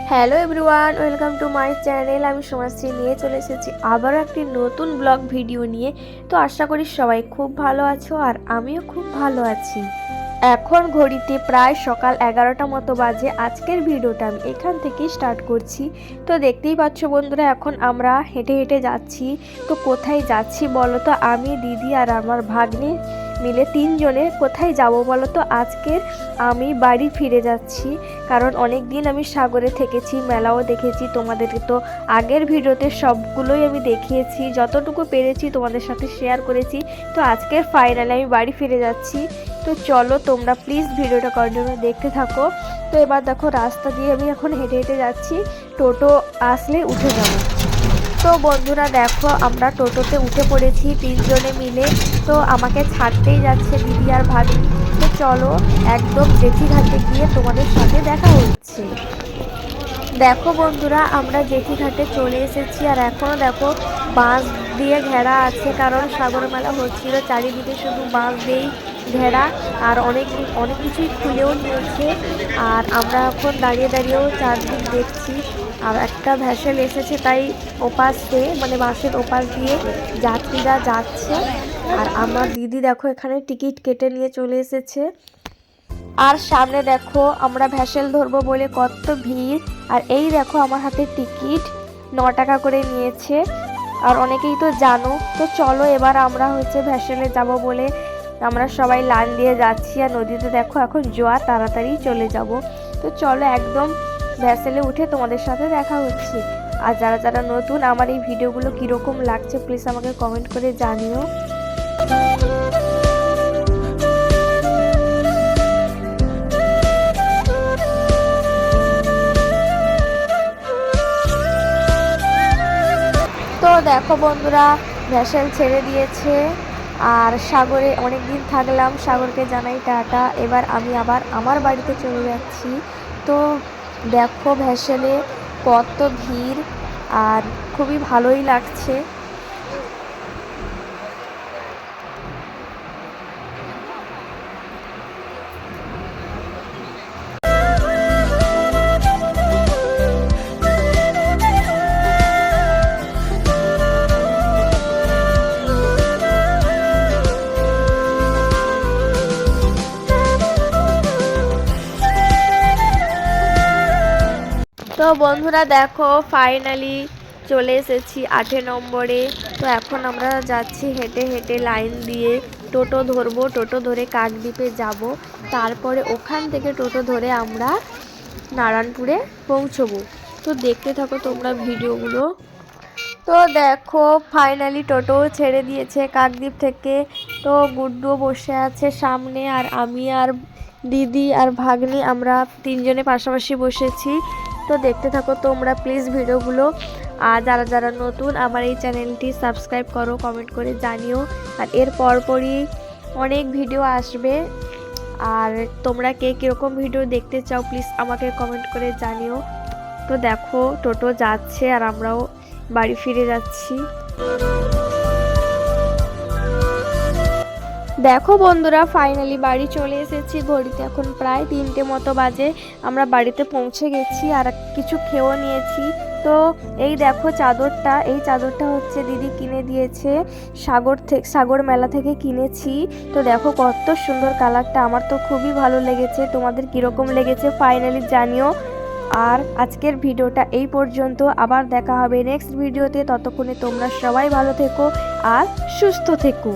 Hello everyone, welcome to my channel. আমি সমাজশ্রী নিয়ে চলে এসেছি আবারও একটি নতুন ব্লগ ভিডিও নিয়ে। তো আশা করি সবাই খুব ভালো আছো আর আমিও খুব ভালো আছি। এখন ঘড়িতে প্রায় সকাল 11টা মতো বাজে। আজকের ভিডিওটা আমি এখান থেকেই স্টার্ট করছি। তো দেখতেই পাচ্ছ বন্ধুরা, এখন আমরা হেঁটে হেঁটে যাচ্ছি। তো কোথায় যাচ্ছি বলো তো? আমি, দিদি আর আমার ভাগ্নে মিলে তিনজনে কোথায় যাব বলো তো? আজকের আমি বাড়ি ফিরে যাচ্ছি, কারণ অনেক দিন আমি সাগরে থেকেছি, মেলাও দেখেছি। তোমাদেরকে তো আগের ভিডিওতে সবগুলোই আমি দেখিয়েছি, যতটুকু পেরেছি তোমাদের সাথে শেয়ার করেছি। তো আজকের ফাইনালি আমি বাড়ি ফিরে যাচ্ছি। তো চলো তোমরা প্লিজ ভিডিওটা কন্টিনিউ দেখতে থাকো। তো এবার দেখো, রাস্তা দিয়ে আমি এখন হেঁটে হেঁটে যাচ্ছি, টোটো আসলে উঠে যাবো। তো বন্ধুরা দেখো, আমরা টোটোতে উঠে পড়েছি তিনজনে মিলে। তো আমাকে ছাড়তেই যাচ্ছে দিদি আর ভাগ্নি। তো চলো একদম জেঠিঘাটে গিয়ে তোমাদের সাথে দেখা হচ্ছে। দেখো বন্ধুরা, আমরা জেঠিঘাটে চলে এসেছি আর এখনও দেখো বাঁশ দিয়ে ঘেরা আছে, কারণ সাগর মেলা হচ্ছিল, চারিদিকে শুধু বাঁশ দিয়েই ঘেরা। আর অনেক অনেক কিছুই খুলেও নিয়েছে। আর আমরা এখন দাঁড়িয়ে দাঁড়িয়েও চারদিক দেখছি। আর একটা ভ্যাসেল এসেছে, তাই ওপাশ দিয়ে মানে বাঁশের ওপাশ দিয়ে যাত্রীরা যাচ্ছে। আর আমার দিদি দেখো এখানে টিকিট কেটে নিয়ে চলে এসেছে। আর সামনে দেখো আমরা ভ্যাসেল ধরবো বলে কত ভিড়। আর এই দেখো আমার হাতে টিকিট 9 টাকা করে নিয়েছে। আর অনেকেই তো জানো। তো চলো এবার আমরা ভ্যাসেলে যাব বলে আমরা সবাই লাইন দিয়ে যাচ্ছি। আর নদীতে দেখো এখন জোয়ার, তাড়াতাড়ি চলে যাব। তো চলো একদম ভ্যাসেলে উঠে তোমাদের সাথে দেখা হচ্ছে। আর যারা যারা নতুন, আমার এই ভিডিওগুলো কীরকম লাগছে প্লিজ আমাকে কমেন্ট করে জানিও। তো দেখো বন্ধুরা, ভ্যাসেল ছেড়ে দিয়েছে। আর সাগরে অনেক দিন থাকলাম, সাগরকে জানাই টাটা। এবার আমি আবার আমার বাড়িতে চলে যাচ্ছি। তো দেখো ভ্যাসেলে কত ভিড়, আর খুবই ভালোই লাগছে। তো বন্ধুরা দেখো, ফাইনালি চলে এসেছি 8 নম্বরে। তো এখন আমরা যাচ্ছি হেঁটে হেঁটে লাইন দিয়ে, টোটো ধরবো, টোটো ধরে কাকদ্বীপে যাব। তারপরে ওখান থেকে টোটো ধরে আমরা নারায়ণপুরে পৌঁছবো। তো দেখতে থাকো তোমরা ভিডিওগুলো। তো দেখো ফাইনালি টোটো ছেড়ে দিয়েছে কাকদ্বীপ থেকে। তো গুড্ডুও বসে আছে সামনে, আর আমি আর দিদি আর ভাগ্নি আমরা তিনজনে পাশাপাশি বসেছি। তো দেখতে থাকো তোমরা প্লিজ ভিডিওগুলো। আর যারা যারা নতুন, আমার এই চ্যানেলটি সাবস্ক্রাইব করো, কমেন্ট করে জানিও। আর এর পরপরই অনেক ভিডিও আসবে। আর তোমরা কে কীরকম ভিডিও দেখতে চাও প্লিজ আমাকে কমেন্ট করে জানিও। তো দেখো টোটো যাচ্ছে আর আমরাও বাড়ি ফিরে যাচ্ছি। দেখো বন্ধুরা, ফাইনালি বাড়ি চলে এসেছি। ঘড়িতে এখন প্রায় 3টে মতো বাজে। আমরা বাড়িতে পৌঁছে গেছি আর কিছু খেয়েও নিয়েছি। তো এই দেখো চাদরটা, এই চাদরটা হচ্ছে দিদি কিনে দিয়েছে, সাগর মেলা থেকে কিনেছি। তো দেখো কত সুন্দর কালারটা, আমার তো খুবই ভালো লেগেছে। তোমাদের কীরকম লেগেছে ফাইনালি জানিও। আর আজকের ভিডিওটা এই পর্যন্ত, আবার দেখা হবে নেক্সট ভিডিওতে। ততক্ষণে তোমরা সবাই ভালো থেকো আর সুস্থ থেকো।